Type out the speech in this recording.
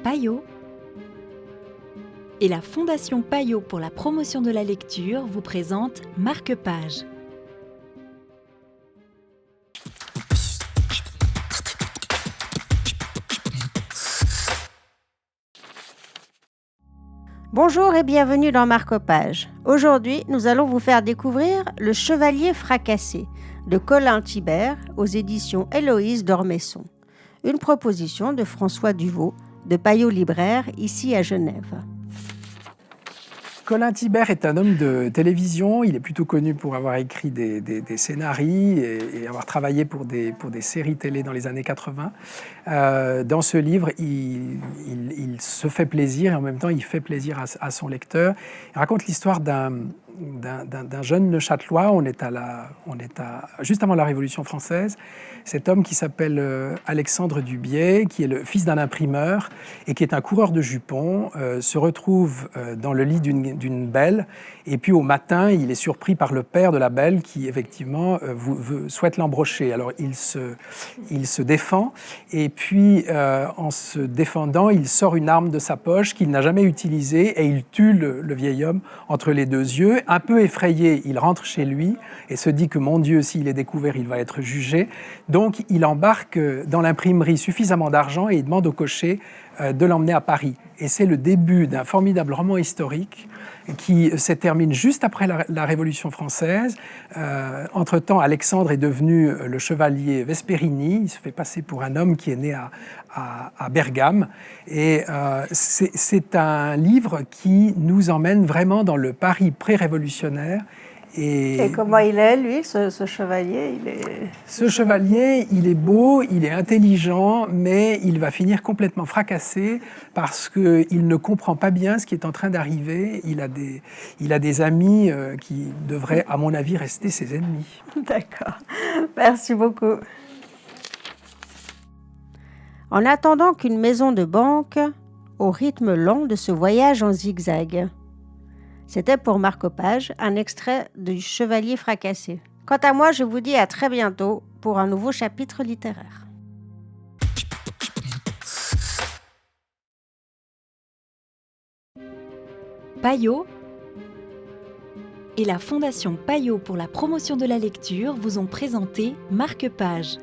Payot et la Fondation Payot pour la promotion de la lecture vous présente Marque-Page. Bonjour et bienvenue dans Marque-Page. Aujourd'hui, nous allons vous faire découvrir Le Chevalier fracassé de Colin Thibert aux éditions Héloïse d'Ormesson. Une proposition de François Duvaux de Payot Libraire ici à Genève. Colin Thibert est un homme de télévision. Il est plutôt connu pour avoir écrit des scénarios et avoir travaillé pour des séries télé dans les années 80. Dans ce livre, il se fait plaisir et en même temps, il fait plaisir à son lecteur. Il raconte l'histoire d'un jeune Neuchâtelois. On est juste avant la Révolution française. Cet homme qui s'appelle Alexandre Dubié, qui est le fils d'un imprimeur et qui est un coureur de jupons, se retrouve dans le lit d'une belle. Et puis au matin, il est surpris par le père de la belle qui, effectivement, souhaite l'embrocher. Alors il se défend et puis en se défendant, il sort une arme de sa poche qu'il n'a jamais utilisée et il tue le vieil homme entre les deux yeux. Un peu effrayé, il rentre chez lui et se dit que, mon Dieu, s'il est découvert, il va être jugé. Donc il embarque dans l'imprimerie suffisamment d'argent et il demande au cocher de l'emmener à Paris. Et c'est le début d'un formidable roman historique qui se termine juste après la Révolution française. Entre-temps, Alexandre est devenu le chevalier Vesperini. Il se fait passer pour un homme qui est né à Bergame. Et c'est un livre qui nous emmène vraiment dans le Paris pré-révolutionnaire. Et comment il est, lui, ce chevalier? Ce chevalier, il est beau, il est intelligent, mais il va finir complètement fracassé parce qu'il ne comprend pas bien ce qui est en train d'arriver. Il a des amis qui devraient, à mon avis, rester ses ennemis. D'accord. Merci beaucoup. En attendant qu'une maison de banque, au rythme lent de ce voyage en zigzag. C'était pour Marque-Page, un extrait du Chevalier fracassé. Quant à moi, je vous dis à très bientôt pour un nouveau chapitre littéraire. Payot et la Fondation Payot pour la promotion de la lecture vous ont présenté Marque-Page.